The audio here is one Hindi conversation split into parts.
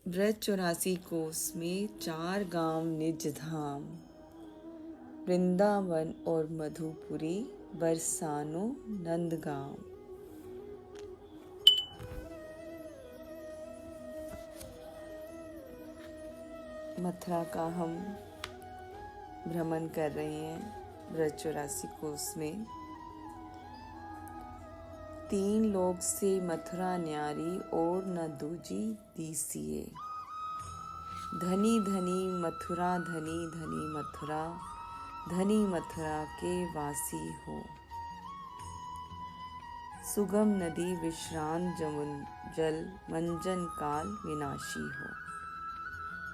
ब्रज 84 कोस में 4 गांव निज धाम, वृंदावन और मधुपुरी, बरसानो नंदगांव। मथुरा का हम भ्रमण कर रहे हैं ब्रज 84 कोस में। 3 लोक से मथुरा न्यारी और न दूजी दीसिए। धनी धनी मथुरा, धनी धनी मथुरा, धनी मथुरा के वासी हो। सुगम नदी विश्रांत जल, मंजन काल विनाशी हो।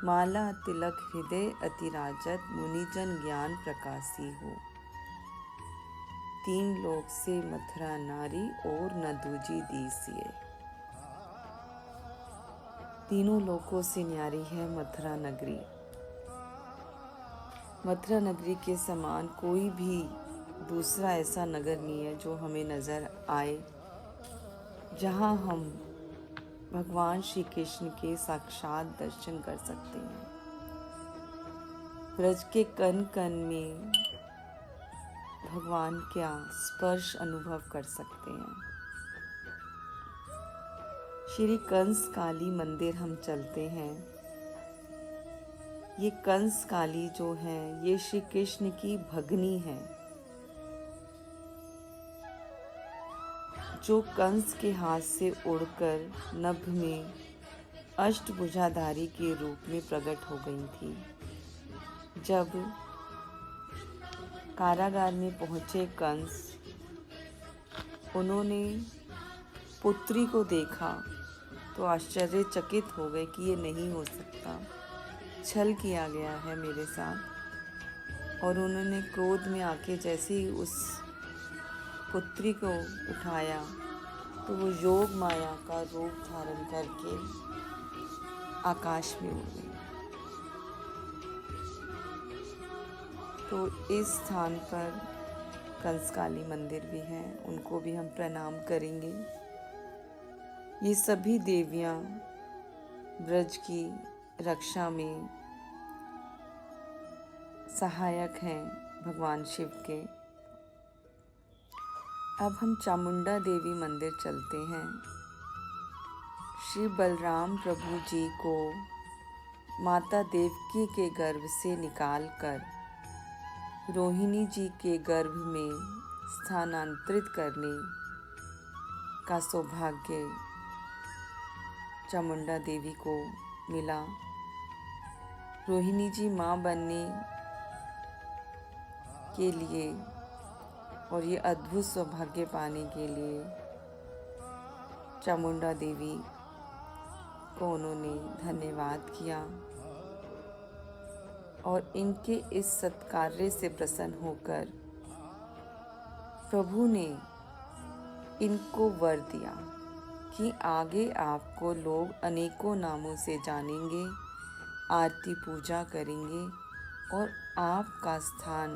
माला तिलक हृदय अतिराजत, मुनिजन ज्ञान प्रकाशी हो। 3 लोक से मथुरा नारी और न दूजी दीसिए। तीनों लोकों से न्यारी है मथुरा नगरी। मथुरा नगरी के समान कोई भी दूसरा ऐसा नगर नहीं है जो हमें नजर आए, जहां हम भगवान श्री कृष्ण के साक्षात दर्शन कर सकते हैं। ब्रज के कण कण में भगवान का स्पर्श अनुभव कर सकते हैं। श्री कंस काली मंदिर हम चलते हैं। ये कंस काली जो है, ये श्री कृष्ण की भगनी है, जो कंस के हाथ से उड़कर नभ में अष्टभुजाधारी के रूप में प्रकट हो गई थी। जब कारागार में पहुंचे कंस, उन्होंने पुत्री को देखा तो आश्चर्यचकित हो गए कि ये नहीं हो सकता, छल किया गया है मेरे साथ। और उन्होंने क्रोध में आके जैसे ही उस पुत्री को उठाया तो वो योग माया का रूप धारण करके आकाश में उड़ गई। तो इस स्थान पर कंसकाली मंदिर भी है, उनको भी हम प्रणाम करेंगे। ये सभी देवियां ब्रज की रक्षा में सहायक हैं भगवान शिव के। अब हम चामुंडा देवी मंदिर चलते हैं। श्री बलराम प्रभु जी को माता देवकी के गर्भ से निकालकर रोहिणी जी के गर्भ में स्थानांतरित करने का सौभाग्य चामुंडा देवी को मिला। रोहिणी जी माँ बनने के लिए और ये अद्भुत सौभाग्य पाने के लिए चामुंडा देवी को उन्होंने धन्यवाद किया और इनके इस सत्कार्य से प्रसन्न होकर प्रभु ने इनको वर दिया कि आगे आपको लोग अनेकों नामों से जानेंगे, आरती पूजा करेंगे और आपका स्थान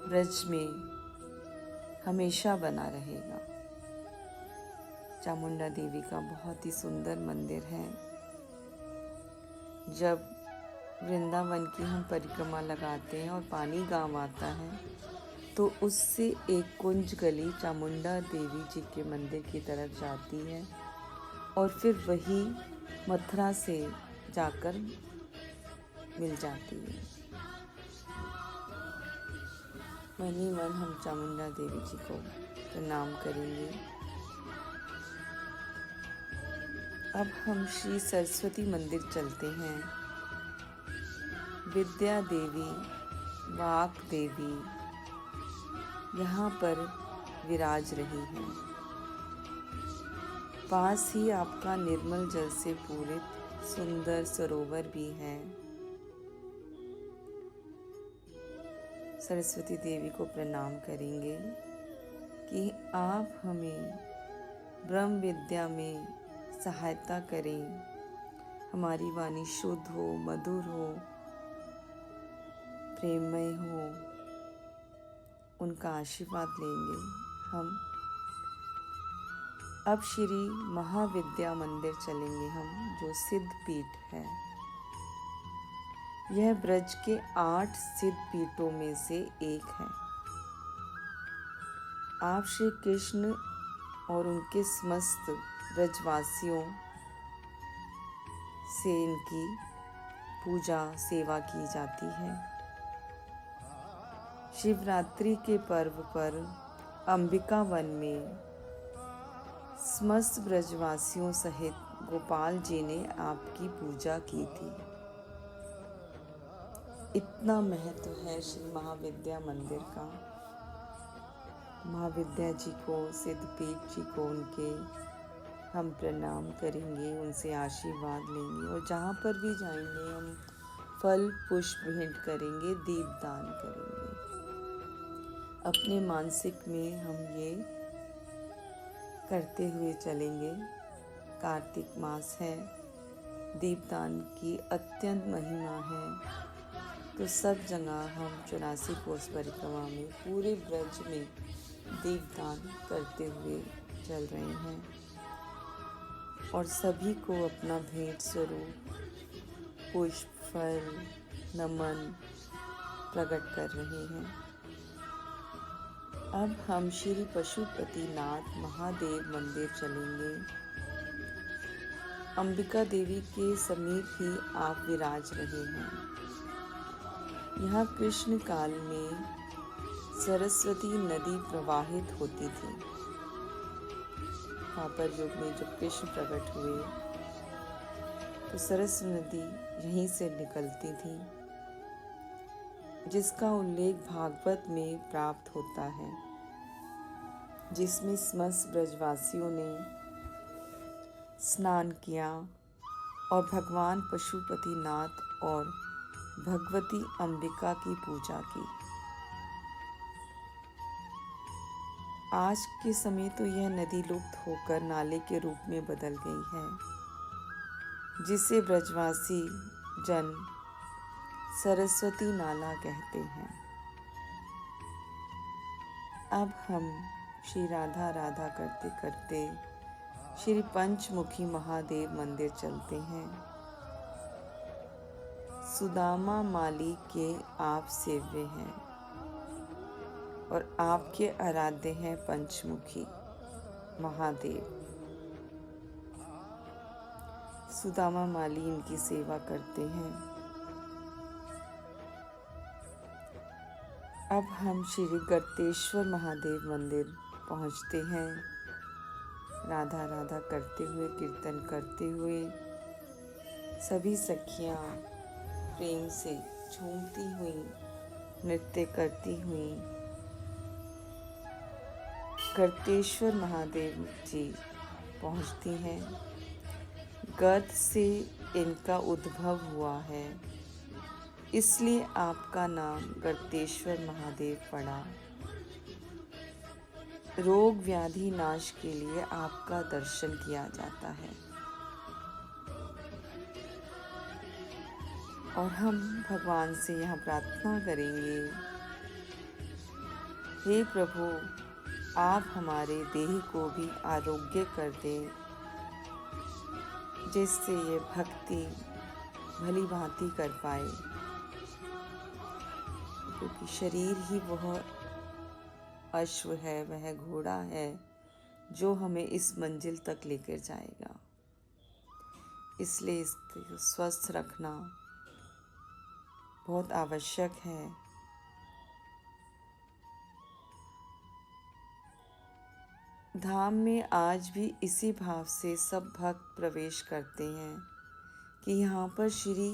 ब्रज में हमेशा बना रहेगा। चामुंडा देवी का बहुत ही सुंदर मंदिर है। जब वृंदावन की हम परिक्रमा लगाते हैं और पानी गांव आता है तो उससे एक कुंज गली चामुंडा देवी जी के मंदिर की तरफ जाती है और फिर वही मथुरा से जाकर मिल जाती है। मन ही मन हम चामुंडा देवी जी को प्रणाम करेंगे। अब हम श्री सरस्वती मंदिर चलते हैं। विद्या देवी, वाक देवी यहाँ पर विराज रही हैं। पास ही आपका निर्मल जल से पूरित सुंदर सरोवर भी है। सरस्वती देवी को प्रणाम करेंगे कि आप हमें ब्रह्म विद्या में सहायता करें, हमारी वाणी शुद्ध हो, मधुर हो, प्रेममय हो। उनका आशीर्वाद लेंगे हम। अब श्री महाविद्या मंदिर चलेंगे हम, जो सिद्ध पीठ है। यह ब्रज के 8 सिद्ध पीठों में से एक है। आप श्री कृष्ण और उनके समस्त ब्रजवासियों से इनकी पूजा सेवा की जाती है। शिवरात्रि के पर्व पर अंबिका वन में समस्त ब्रजवासियों सहित गोपाल जी ने आपकी पूजा की थी। इतना महत्व है श्री महाविद्या मंदिर का। महाविद्या जी को, सिद्धपीठ जी को, उनके हम प्रणाम करेंगे, उनसे आशीर्वाद लेंगे और जहाँ पर भी जाएंगे हम फल पुष्प भेंट करेंगे, दीपदान करेंगे। अपने मानसिक में हम ये करते हुए चलेंगे। कार्तिक मास है, दीपदान की अत्यंत महिमा है, तो सब जगह हम 84 कोस परिक्रमा में पूरे ब्रज में दीपदान करते हुए चल रहे हैं और सभी को अपना भेंट स्वरूप पुष्प, फल, नमन प्रकट कर रहे हैं। अब हम श्री पशुपतिनाथ महादेव मंदिर चलेंगे। अंबिका देवी के समीप ही आप विराज रहे हैं। यहाँ कृष्ण काल में सरस्वती नदी प्रवाहित होती थी। द्वापर युग में जब कृष्ण प्रकट हुए तो सरस्वती नदी यहीं से निकलती थी, जिसका उल्लेख भागवत में प्राप्त होता है, जिसमें समस्त ब्रजवासियों ने स्नान किया और भगवान पशुपतिनाथ और भगवती अंबिका की पूजा की। आज के समय तो यह नदी लुप्त होकर नाले के रूप में बदल गई है, जिसे ब्रजवासी जन सरस्वती नाला कहते हैं। अब हम श्री राधा राधा करते करते श्री पंचमुखी महादेव मंदिर चलते हैं। सुदामा माली के आप सेव्य हैं और आपके आराध्य हैं पंचमुखी महादेव। सुदामा माली इनकी सेवा करते हैं। अब हम श्री गर्तेश्वर महादेव मंदिर पहुंचते हैं। राधा राधा करते हुए, कीर्तन करते हुए सभी सखियां प्रेम से झूमती हुई, नृत्य करती हुई गर्तेश्वर महादेव जी पहुंचती हैं। गर्त से इनका उद्भव हुआ है, इसलिए आपका नाम गर्तेश्वर महादेव पड़ा। रोग व्याधि नाश के लिए आपका दर्शन किया जाता है और हम भगवान से यहाँ प्रार्थना करेंगे, हे प्रभु, आप हमारे देह को भी आरोग्य कर दें, जिससे ये भक्ति भली भांति कर पाए, क्योंकि शरीर ही वह अश्व है, वह घोड़ा है जो हमें इस मंजिल तक लेकर जाएगा। इसलिए इसको स्वस्थ रखना बहुत आवश्यक है। धाम में आज भी इसी भाव से सब भक्त प्रवेश करते हैं कि यहाँ पर श्री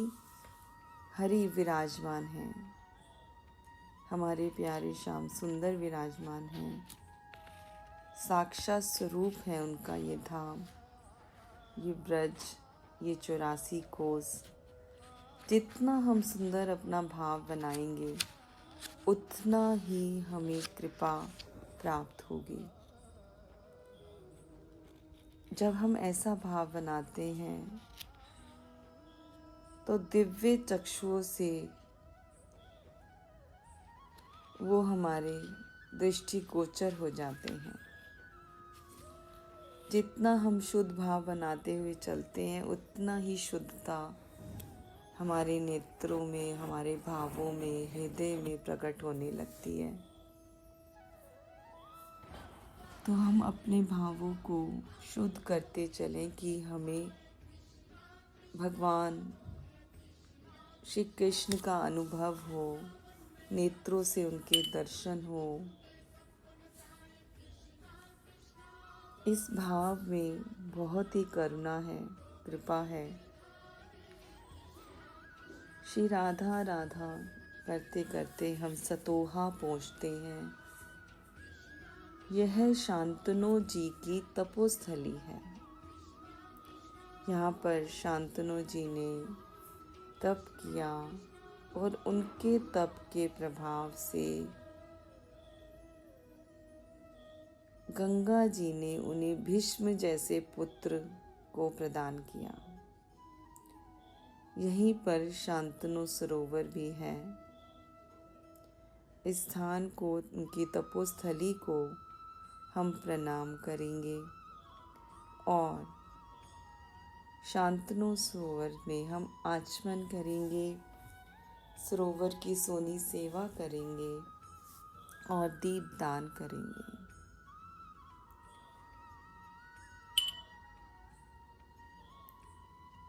हरि विराजमान हैं, हमारे प्यारे श्याम सुंदर विराजमान हैं। साक्षात स्वरूप है उनका ये धाम, ये ब्रज, ये 84 कोस। जितना हम सुंदर अपना भाव बनाएंगे, उतना ही हमें कृपा प्राप्त होगी। जब हम ऐसा भाव बनाते हैं तो दिव्य चक्षुओं से वो हमारे दृष्टिगोचर हो जाते हैं। जितना हम शुद्ध भाव बनाते हुए चलते हैं उतना ही शुद्धता हमारे नेत्रों में, हमारे भावों में, हृदय में प्रकट होने लगती है। तो हम अपने भावों को शुद्ध करते चलें कि हमें भगवान श्री कृष्ण का अनुभव हो, नेत्रों से उनके दर्शन हो। इस भाव में बहुत ही करुणा है, कृपा है। श्री राधा राधा करते करते हम सतोहा पहुँचते हैं। यह शांतनु जी की तपोस्थली है। यहाँ पर शांतनु जी ने तप किया और उनके तप के प्रभाव से गंगा जी ने उन्हें भीष्म जैसे पुत्र को प्रदान किया। यहीं पर शांतनु सरोवर भी है। इस स्थान को, उनकी तपोस्थली को हम प्रणाम करेंगे और शांतनु सरोवर में हम आचमन करेंगे, सरोवर की सोनी सेवा करेंगे और दीपदान करेंगे।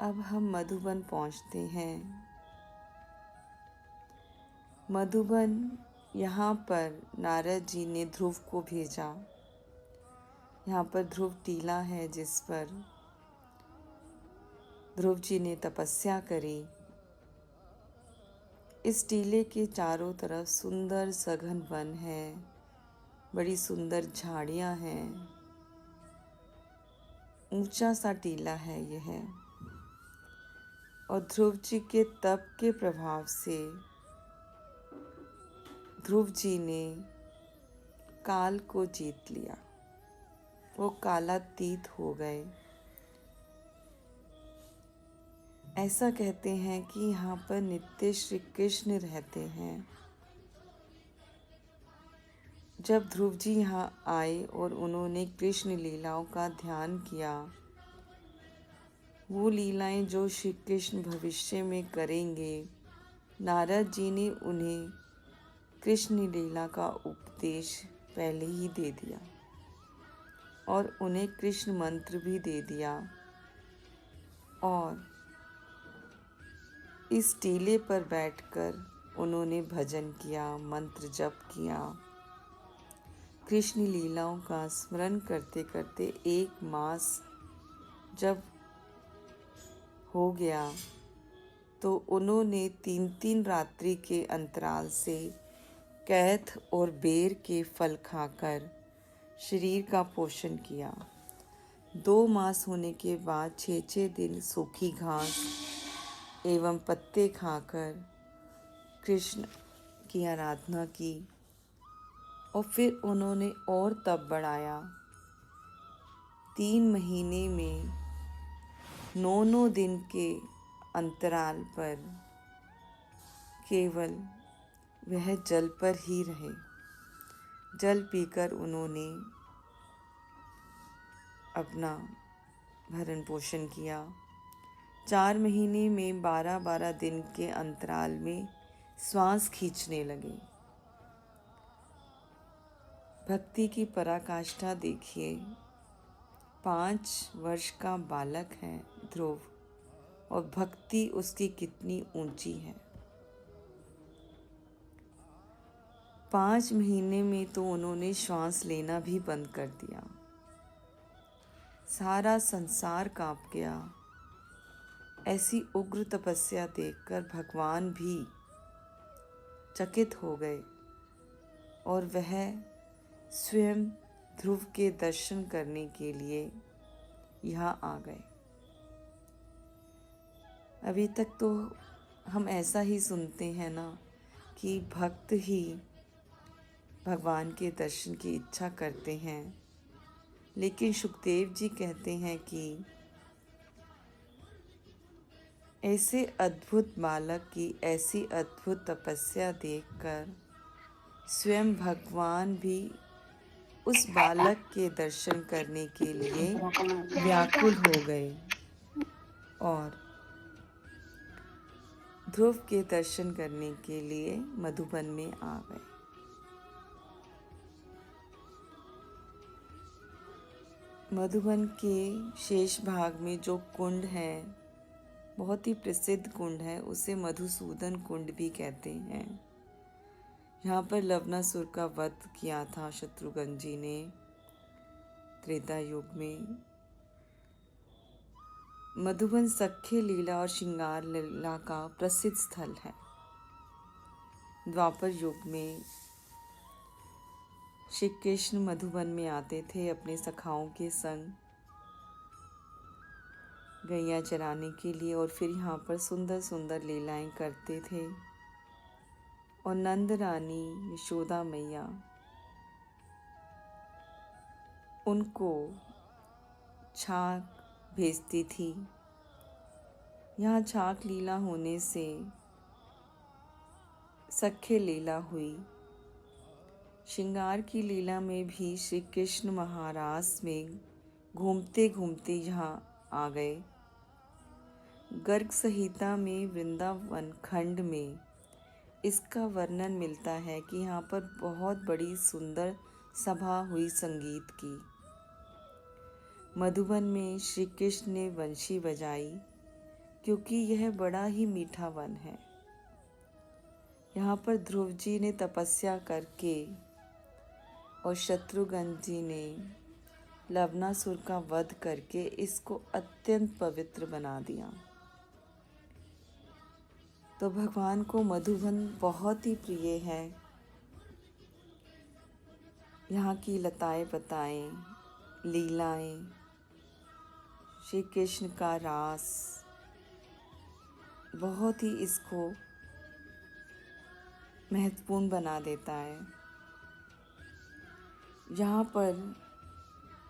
अब हम मधुबन पहुंचते हैं। मधुबन, यहाँ पर नारद जी ने ध्रुव को भेजा। यहाँ पर ध्रुव टीला है जिस पर ध्रुव जी ने तपस्या करी। इस टीले के चारों तरफ सुंदर सघन वन है, बड़ी सुंदर झाड़ियाँ हैं, ऊंचा सा टीला है यह। और ध्रुव जी के तप के प्रभाव से ध्रुव जी ने काल को जीत लिया। वो कालातीत हो गए। ऐसा कहते हैं कि यहाँ पर नित्य श्री कृष्ण रहते हैं। जब ध्रुव जी यहाँ आए और उन्होंने कृष्ण लीलाओं का ध्यान किया, वो लीलाएं जो श्री कृष्ण भविष्य में करेंगे, नारद जी ने उन्हें कृष्ण लीला का उपदेश पहले ही दे दिया और उन्हें कृष्ण मंत्र भी दे दिया। और इस टीले पर बैठकर उन्होंने भजन किया, मंत्र जप किया। कृष्ण लीलाओं का स्मरण करते करते 1 मास जब हो गया तो उन्होंने 3-3 रात्रि के अंतराल से कैथ और बेर के फल खाकर शरीर का पोषण किया। 2 मास होने के बाद 6-6 दिन सूखी घास एवं पत्ते खाकर कृष्ण की आराधना की और फिर उन्होंने और तप बढ़ाया। 3 महीने में 9 दिन के अंतराल पर केवल वह जल पर ही रहे। जल पीकर उन्होंने अपना भरण पोषण किया। 4 महीने में 12-12 दिन के अंतराल में श्वास खींचने लगे। भक्ति की पराकाष्ठा देखिए। 5 वर्ष का बालक है ध्रुव और भक्ति उसकी कितनी ऊंची है। 5 महीने में तो उन्होंने श्वास लेना भी बंद कर दिया। सारा संसार कांप गया। ऐसी उग्र तपस्या देखकर भगवान भी चकित हो गए और वह स्वयं ध्रुव के दर्शन करने के लिए यहाँ आ गए। अभी तक तो हम ऐसा ही सुनते हैं ना कि भक्त ही भगवान के दर्शन की इच्छा करते हैं, लेकिन सुखदेव जी कहते हैं कि ऐसे अद्भुत बालक की ऐसी अद्भुत तपस्या देखकर स्वयं भगवान भी उस बालक के दर्शन करने के लिए व्याकुल हो गए और ध्रुव के दर्शन करने के लिए मधुबन में आ गए। मधुबन के शेष भाग में जो कुंड है, बहुत ही प्रसिद्ध कुंड है, उसे मधुसूदन कुंड भी कहते हैं। यहाँ पर लवणासुर का वध किया था शत्रुघ्न जी ने त्रेता युग में। मधुबन सख्य लीला और श्रृंगार लीला का प्रसिद्ध स्थल है। द्वापर युग में श्री कृष्ण मधुबन में आते थे अपने सखाओं के संग गैया चराने के लिए और फिर यहाँ पर सुंदर सुंदर लीलाएं करते थे। और नंद रानी यशोदा मैया उनको छाक भेजती थी। यहाँ छाक लीला होने से सख्य लीला हुई। श्रृंगार की लीला में भी श्री कृष्ण महारास में घूमते घूमते यहाँ आ गए। गर्ग संहिता में वृंदावन खंड में इसका वर्णन मिलता है कि यहाँ पर बहुत बड़ी सुंदर सभा हुई संगीत की। मधुबन में श्री कृष्ण ने बंशी बजाई क्योंकि यह बड़ा ही मीठा वन है। यहाँ पर ध्रुव जी ने तपस्या करके और शत्रुघ्न जी ने लवणासुर का वध करके इसको अत्यंत पवित्र बना दिया। तो भगवान को मधुबन बहुत ही प्रिय है। यहाँ की लताएं पताएं, लीलाएं, श्री कृष्ण का रास बहुत ही इसको महत्वपूर्ण बना देता है। यहाँ पर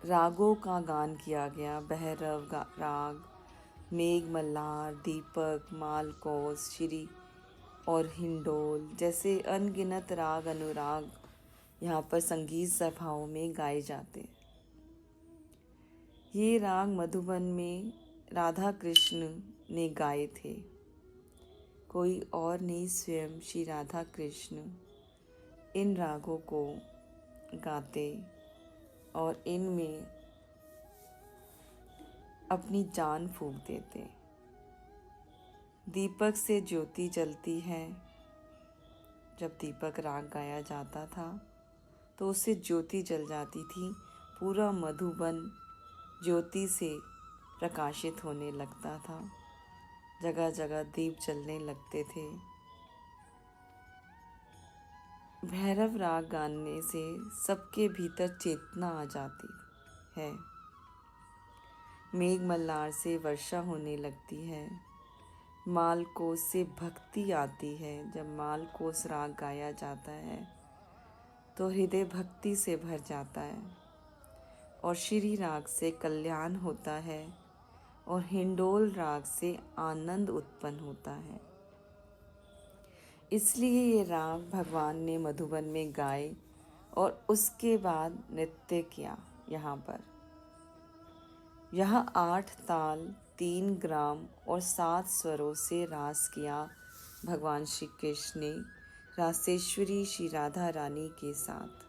रागों का गान किया गया। भैरव राग, मेघ मल्हार, दीपक, मालकोस, श्री और हिंडोल जैसे अनगिनत राग अनुराग यहाँ पर संगीत सभाओं में गाए जाते। ये राग मधुबन में राधा कृष्ण ने गाए थे। कोई और नहीं, स्वयं श्री राधा कृष्ण इन रागों को गाते और इनमें अपनी जान फूंक देते। दीपक से ज्योति जलती है। जब दीपक राग गाया जाता था तो उससे ज्योति जल जाती थी। पूरा मधुबन ज्योति से प्रकाशित होने लगता था। जगह जगह दीप जलने लगते थे। भैरव राग गाने से सबके भीतर चेतना आ जाती है। मेघ मल्हार से वर्षा होने लगती है। मालकोस से भक्ति आती है। जब मालकोस राग गाया जाता है तो हृदय भक्ति से भर जाता है। और श्री राग से कल्याण होता है और हिंडोल राग से आनंद उत्पन्न होता है। इसलिए ये राग भगवान ने मधुबन में गाए और उसके बाद नृत्य किया। यहाँ 8 ताल, 3 ग्राम और 7 स्वरों से रास किया भगवान श्री कृष्ण ने रासेश्वरी श्री राधा रानी के साथ।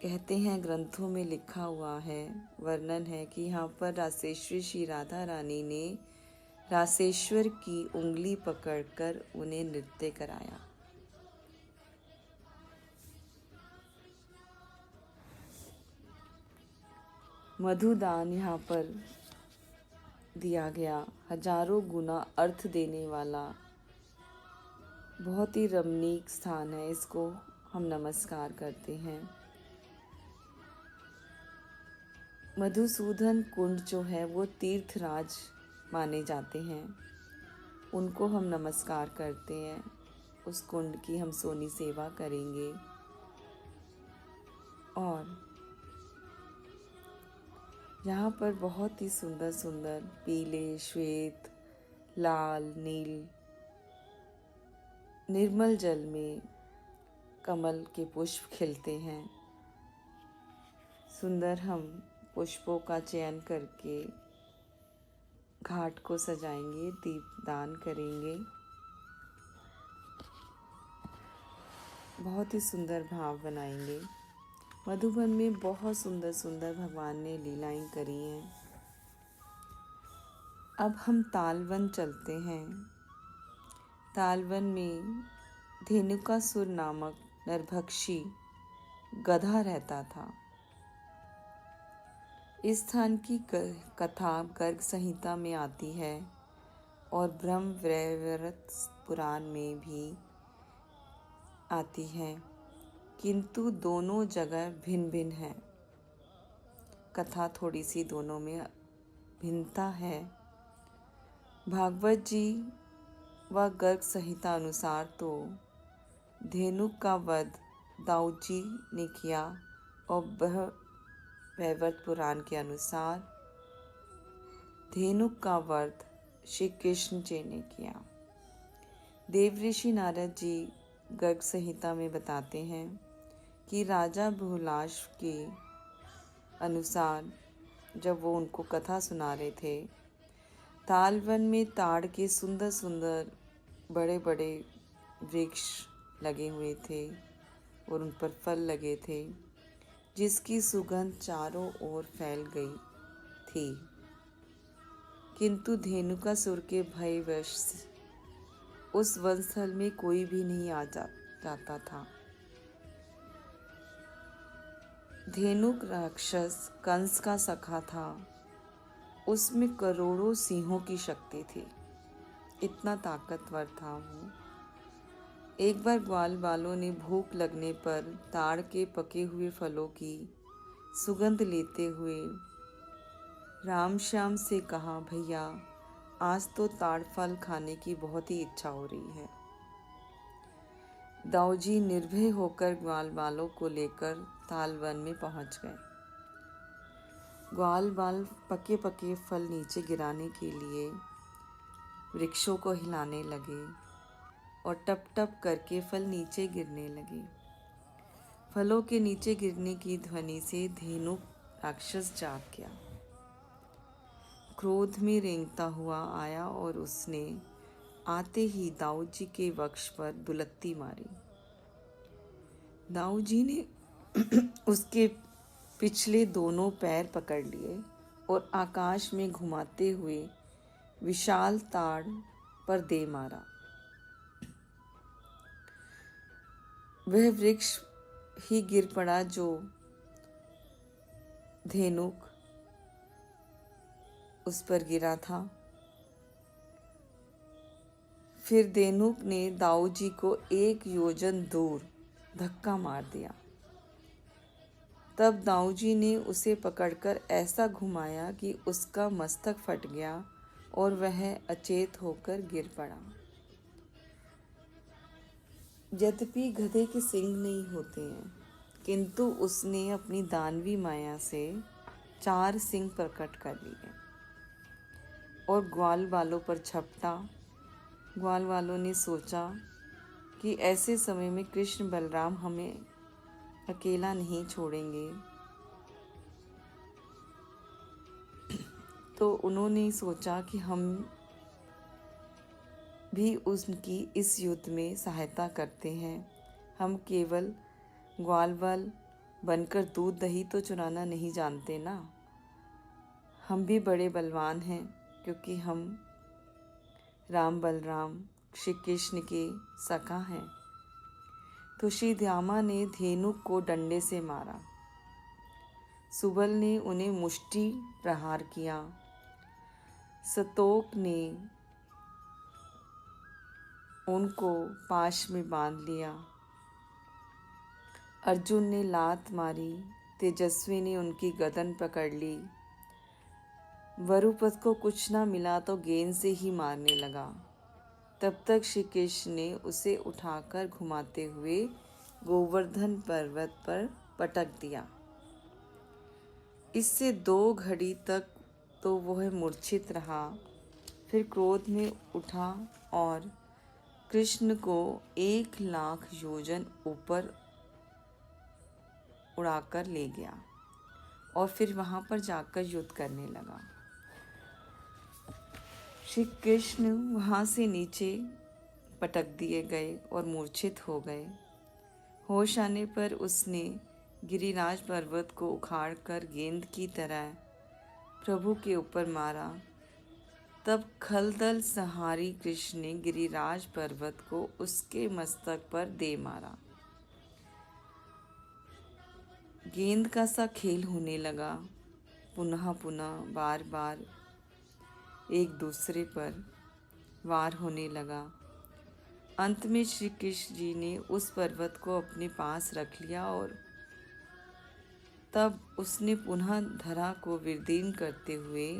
कहते हैं, ग्रंथों में लिखा हुआ है, वर्णन है कि यहाँ पर रासेश्वरी श्री राधा रानी ने रासेश्वर की उंगली पकड़कर उन्हें नृत्य कराया। मधुदान यहाँ पर दिया गया, हजारों गुना अर्थ देने वाला बहुत ही रमणीक स्थान है। इसको हम नमस्कार करते हैं। मधुसूदन कुंड जो है वो तीर्थराज माने जाते हैं। उनको हम नमस्कार करते हैं। उस कुंड की हम सोनी सेवा करेंगे। और यहाँ पर बहुत ही सुंदर सुंदर पीले, श्वेत, लाल, नील, निर्मल जल में कमल के पुष्प खिलते हैं। सुंदर हम पुष्पों का चयन करके घाट को सजाएंगे, दीपदान करेंगे। बहुत ही सुंदर भाव बनाएंगे। मधुबन में बहुत सुंदर सुंदर भगवान ने लीलाएं करी हैं। अब हम तालवन चलते हैं। तालवन में धेनुकासुर नामक नरभक्षी गधा रहता था। इस स्थान की कथा गर्ग संहिता में आती है और ब्रह्म वैवर्त पुराण में भी आती है, किंतु दोनों जगह भिन्न भिन्न है। कथा थोड़ी सी दोनों में भिन्नता है। भागवत जी व गर्ग संहिता अनुसार तो धेनुक का वध दाऊद जी ने किया और वैवर्त पुराण के अनुसार धेनुक का वध श्री कृष्ण जी ने किया। देवऋषि नारद जी गर्ग संहिता में बताते हैं कि राजा भूलाश के अनुसार जब वो उनको कथा सुना रहे थे, तालवन में ताड़ के सुंदर सुंदर बड़े बड़े वृक्ष लगे हुए थे और उन पर फल लगे थे, जिसकी सुगंध चारों ओर फैल गई थी। किंतु धेनुकासुर के भयवश उस वनस्थल में कोई भी नहीं आ जाता था। धेनुक राक्षस कंस का सखा था। उसमें करोड़ों सिंहों की शक्ति थी, इतना ताकतवर था वो। एक बार ग्वाल वालों ने भूख लगने पर ताड़ के पके हुए फलों की सुगंध लेते हुए राम श्याम से कहा, भैया आज तो ताड़ फल खाने की बहुत ही इच्छा हो रही है। दाऊजी निर्भय होकर ग्वाल वालों को लेकर तालवन में पहुंच गए। ग्वाल वाल पके पके फल नीचे गिराने के लिए वृक्षों को हिलाने लगे और टप टप करके फल नीचे गिरने लगे। फलों के नीचे गिरने की ध्वनि से धेनुक राक्षस जाग गया। क्रोध में रेंगता हुआ आया और उसने आते ही दाऊद जी के वक्ष पर दुलत्ती मारी। दाऊद जी ने उसके पिछले दोनों पैर पकड़ लिए और आकाश में घुमाते हुए विशाल ताड़ पर दे मारा। वह वृक्ष ही गिर पड़ा जो धेनुक उस पर गिरा था। फिर धेनुक ने दाऊद जी को 1 योजन दूर धक्का मार दिया। तब दाऊद जी ने उसे पकड़कर ऐसा घुमाया कि उसका मस्तक फट गया और वह अचेत होकर गिर पड़ा। यद्यपि गधे के सींग नहीं होते हैं, किंतु उसने अपनी दानवी माया से 4 सींग प्रकट कर लिए और ग्वाल वालों पर झपटा। ग्वाल वालों ने सोचा कि ऐसे समय में कृष्ण बलराम हमें अकेला नहीं छोड़ेंगे, तो उन्होंने सोचा कि हम भी उनकी इस युद्ध में सहायता करते हैं। हम केवल ग्वालवाल बनकर दूध दही तो चुराना नहीं जानते ना, हम भी बड़े बलवान हैं, क्योंकि हम राम बलराम श्री कृष्ण के सखा हैं। तो श्री धामा ने धेनुक को डंडे से मारा। सुबल ने उन्हें मुष्टि प्रहार किया। सतोक ने उनको पाश में बांध लिया। अर्जुन ने लात मारी। तेजस्वी ने उनकी गर्दन पकड़ ली। वरुपद को कुछ ना मिला तो गेंद से ही मारने लगा। तब तक श्री कृष्ण ने उसे उठाकर घुमाते हुए गोवर्धन पर्वत पर पटक दिया। इससे 2 घड़ी तक तो वह मूर्छित रहा। फिर क्रोध में उठा और कृष्ण को 1,00,000 योजन ऊपर उड़ाकर ले गया और फिर वहाँ पर जाकर युद्ध करने लगा। श्री कृष्ण वहाँ से नीचे पटक दिए गए और मूर्छित हो गए। होश आने पर उसने गिरिराज पर्वत को उखाड़कर गेंद की तरह प्रभु के ऊपर मारा। तब खलदल सहारी कृष्ण ने गिरिराज पर्वत को उसके मस्तक पर दे मारा। गेंद का सा खेल होने लगा। पुनः पुनः बार बार एक दूसरे पर वार होने लगा। अंत में श्री कृष्ण जी ने उस पर्वत को अपने पास रख लिया और तब उसने पुनः धरा को विदीर्ण करते हुए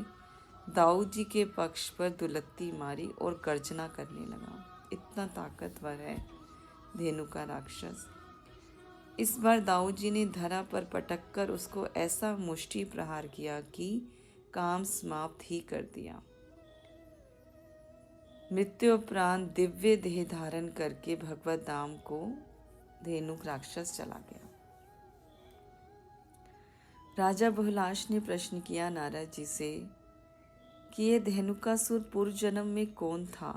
दाऊ जी के पक्ष पर दुलत्ती मारी और गर्जना करने लगा। इतना ताकतवर है धेनु का राक्षस। इस बार दाऊ जी ने धरा पर पटककर उसको ऐसा मुष्टि प्रहार किया कि काम समाप्त ही कर दिया। मृत्यु उपरांत दिव्य देह धारण करके भगवत धाम को धेनुक राक्षस चला गया। राजा बहुलाश ने प्रश्न किया नारद जी से कि ये धेनुकासुर पूर्व जन्म में कौन था?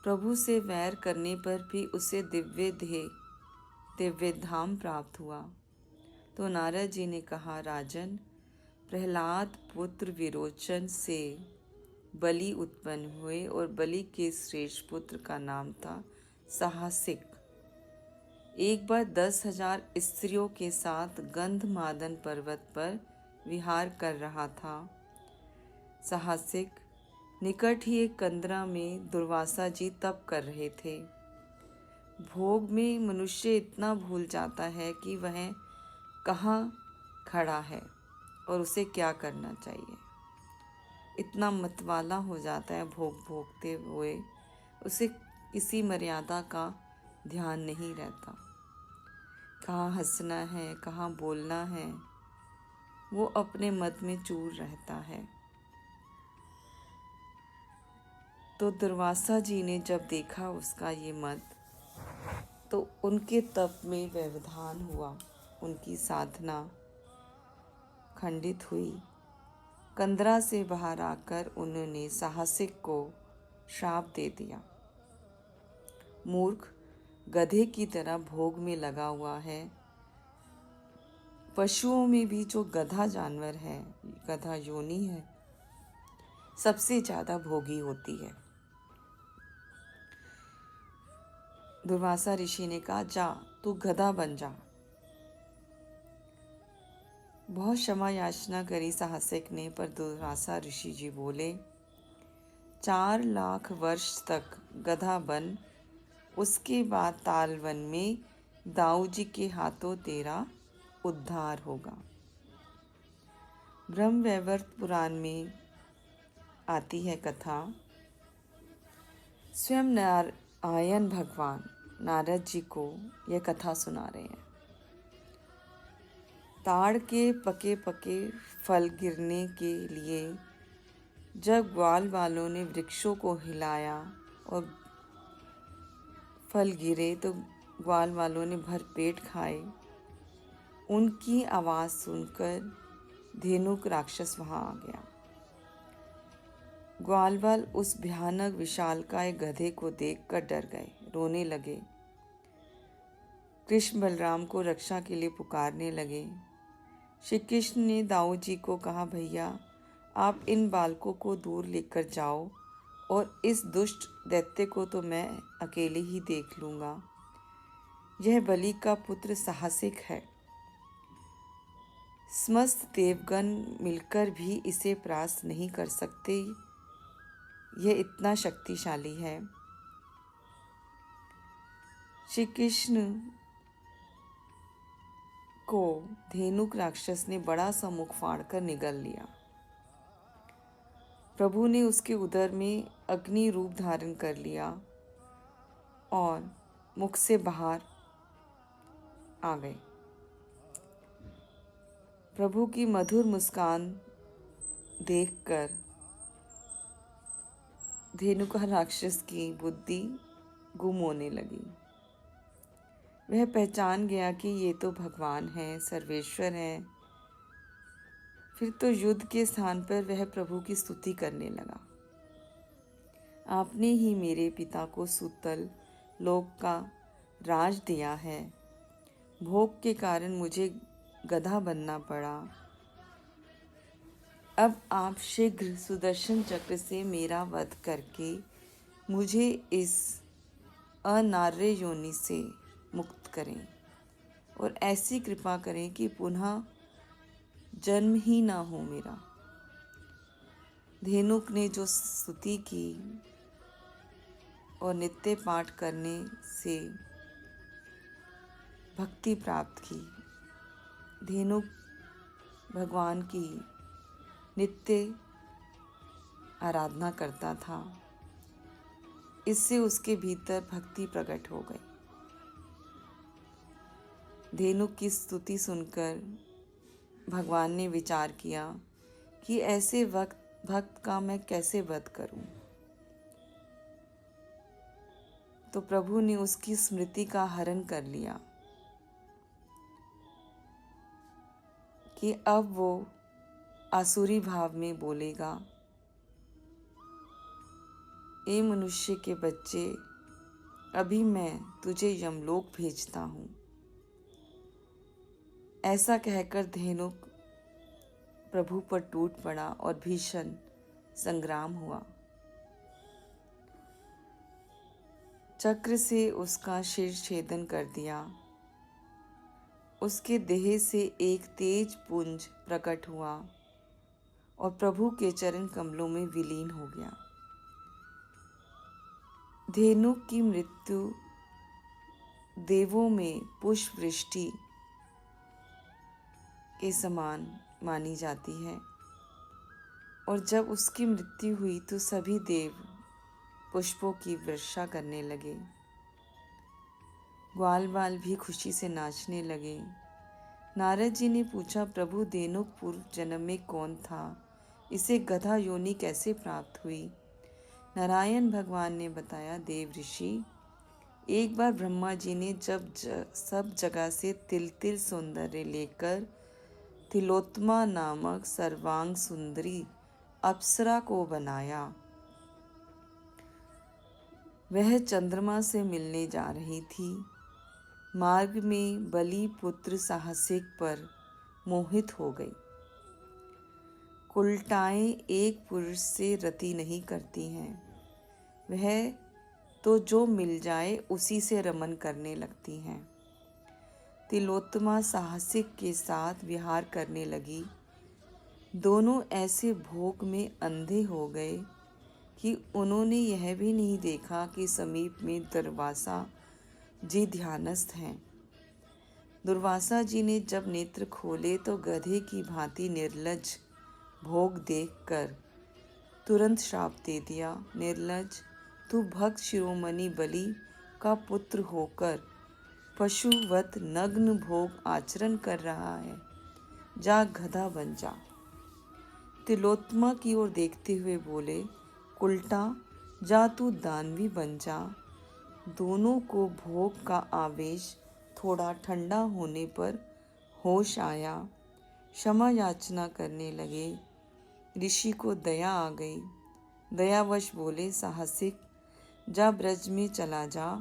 प्रभु से वैर करने पर भी उसे दिव्य धाम प्राप्त हुआ। तो नारद जी ने कहा, राजन, प्रहलाद पुत्र विरोचन से बलि उत्पन्न हुए और बलि के श्रेष्ठ पुत्र का नाम था साहसिक। एक बार 10,000 स्त्रियों के साथ गंधमादन पर्वत पर विहार कर रहा था। साहसिक निकट ही एक कंदरा में दुर्वासा जी तप कर रहे थे। भोग में मनुष्य इतना भूल जाता है कि वह कहाँ खड़ा है और उसे क्या करना चाहिए। इतना मतवाला हो जाता है भोग भोगते हुए, उसे किसी मर्यादा का ध्यान नहीं रहता। कहाँ हंसना है, कहाँ बोलना है, वो अपने मत में चूर रहता है। तो दुर्वासा जी ने जब देखा उसका ये मत, तो उनके तप में व्यवधान हुआ, उनकी साधना खंडित हुई। कंदरा से बाहर आकर उन्होंने साहसिक को श्राप दे दिया। मूर्ख, गधे की तरह भोग में लगा हुआ है। पशुओं में भी जो गधा जानवर है, गधा योनि है, सबसे ज्यादा भोगी होती है। दुर्वासा ऋषि ने कहा, जा तू गधा बन जा। बहुत क्षमा याचना करी साहसिक ने, पर दुर्वासा ऋषि जी बोले, 4 लाख वर्ष तक गधा बन, उसके बाद तालवन में दाऊ जी के हाथों तेरा उद्धार होगा। ब्रह्म वैवर्त पुराण में आती है कथा। स्वयं नारायण भगवान नारद जी को यह कथा सुना रहे हैं। ताड़ के पके पके फल गिरने के लिए जब ग्वाल वालों ने वृक्षों को हिलाया और फल गिरे तो ग्वाल वालों ने भर पेट खाए। उनकी आवाज़ सुनकर धेनुक राक्षस वहाँ आ गया। ग्वालवाल उस भयानक विशालकाय गधे को देखकर डर गए, रोने लगे। कृष्ण बलराम को रक्षा के लिए पुकारने लगे। श्री कृष्ण ने दाऊ जी को कहा, भैया आप इन बालकों को दूर लेकर जाओ और इस दुष्ट दैत्य को तो मैं अकेले ही देख लूँगा। यह बलि का पुत्र साहसिक है। समस्त देवगण मिलकर भी इसे परास्त नहीं कर सकते। यह इतना शक्तिशाली है। श्री कृष्ण को धेनुक राक्षस ने बड़ा सा मुख फाड़कर निगल लिया। प्रभु ने उसके उदर में अग्नि रूप धारण कर लिया और मुख से बाहर आ गए। प्रभु की मधुर मुस्कान देखकर धेनुका राक्षस की बुद्धि गुम होने लगी। वह पहचान गया कि ये तो भगवान है, सर्वेश्वर है। फिर तो युद्ध के स्थान पर वह प्रभु की स्तुति करने लगा। आपने ही मेरे पिता को सूतल लोक का राज दिया है। भोग के कारण मुझे गधा बनना पड़ा। अब आप शीघ्र सुदर्शन चक्र से मेरा वध करके मुझे इस अनार्य योनि से मुक्त करें और ऐसी कृपा करें कि पुनः जन्म ही ना हो मेरा। धेनुक ने जो स्तुति की और नित्य पाठ करने से भक्ति प्राप्त की। धेनुक भगवान की नित्य आराधना करता था। इससे उसके भीतर भक्ति प्रकट हो गई। धेनुक की स्तुति सुनकर भगवान ने विचार किया कि ऐसे भक्त का मैं कैसे वध करूं। तो प्रभु ने उसकी स्मृति का हरण कर लिया कि अब वो आसुरी भाव में बोलेगा, ए मनुष्य के बच्चे, अभी मैं तुझे यमलोक भेजता हूँ। ऐसा कहकर धेनुक प्रभु पर टूट पड़ा और भीषण संग्राम हुआ। चक्र से उसका शीर्ष छेदन कर दिया। उसके देह से एक तेज पुंज प्रकट हुआ और प्रभु के चरण कमलों में विलीन हो गया। धेनुक की मृत्यु देवों में पुष्प वृष्टि के समान मानी जाती है और जब उसकी मृत्यु हुई तो सभी देव पुष्पों की वर्षा करने लगे। ग्वाल बाल भी खुशी से नाचने लगे। नारद जी ने पूछा, प्रभु धेनुक पूर्व जन्म में कौन था? इसे गधा योनि कैसे प्राप्त हुई? नारायण भगवान ने बताया, देव ऋषि, एक बार ब्रह्मा जी ने जब सब जगह से तिल तिल सौंदर्य लेकर तिलोत्तमा नामक सर्वांग सुंदरी अप्सरा को बनाया। वह चंद्रमा से मिलने जा रही थी। मार्ग में बलि पुत्र साहसिक पर मोहित हो गई। कुलटाएं एक पुरुष से रति नहीं करती हैं। वह तो जो मिल जाए उसी से रमन करने लगती हैं। तिलोत्तमा साहसिक के साथ विहार करने लगी। दोनों ऐसे भोग में अंधे हो गए कि उन्होंने यह भी नहीं देखा कि समीप में दुर्वासा जी ध्यानस्थ हैं। दुर्वासा जी ने जब नेत्र खोले तो गधे की भांति निर्लज भोग देखकर तुरंत श्राप दे दिया। निर्लज, तू भक्त शिरोमणि बलि का पुत्र होकर पशुवत नग्न भोग आचरण कर रहा है। जा गधा बन जा। तिलोत्तमा की ओर देखते हुए बोले, उल्टा जा तू दानवी बन जा। दोनों को भोग का आवेश थोड़ा ठंडा होने पर होश आया। क्षमा याचना करने लगे। ऋषि को दया आ गई। दयावश बोले, साहसिक, जा ब्रज में चला जा।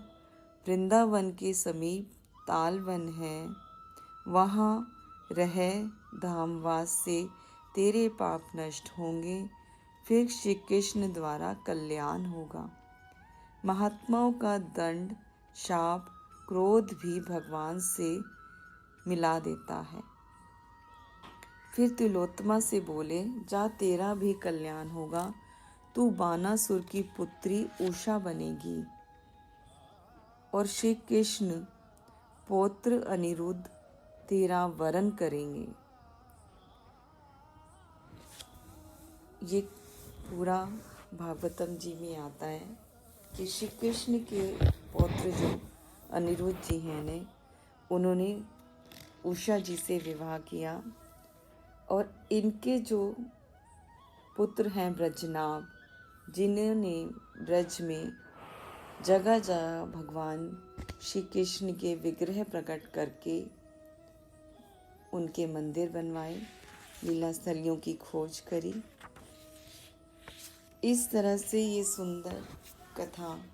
वृंदावन के समीप तालवन है, वहाँ रह। धामवास से तेरे पाप नष्ट होंगे, फिर श्री कृष्ण द्वारा कल्याण होगा। महात्माओं का दंड, शाप, क्रोध भी भगवान से मिला देता है। फिर तिलोत्तमा से बोले, जा तेरा भी कल्याण होगा। तू बानासुर की पुत्री उषा बनेगी और श्री कृष्ण पौत्र अनिरुद्ध तेरा वरण करेंगे। ये पूरा भागवतम जी में आता है कि श्री कृष्ण के पौत्र जो अनिरुद्ध जी हैं ने उन्होंने उषा जी से विवाह किया और इनके जो पुत्र हैं ब्रजनाभ, जिन्होंने ब्रज में जगह जगह भगवान श्री कृष्ण के विग्रह प्रकट करके उनके मंदिर बनवाए, लीला स्थलियों की खोज करी। इस तरह से ये सुंदर कथा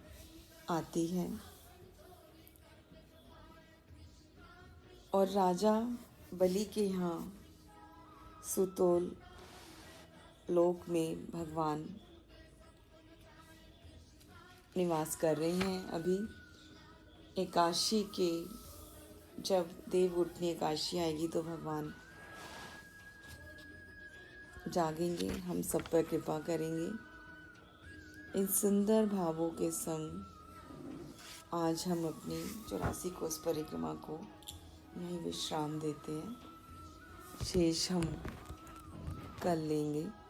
आती है। और राजा बलि के यहाँ सुतोल लोक में भगवान निवास कर रहे हैं। अभी एकादशी के जब देव उठनी एकादशी आएगी तो भगवान जागेंगे, हम सब पर कृपा करेंगे। इन सुंदर भावों के संग आज हम अपनी 84 कोस परिक्रमा को यहीं विश्राम देते हैं। शेष हम कल लेंगे।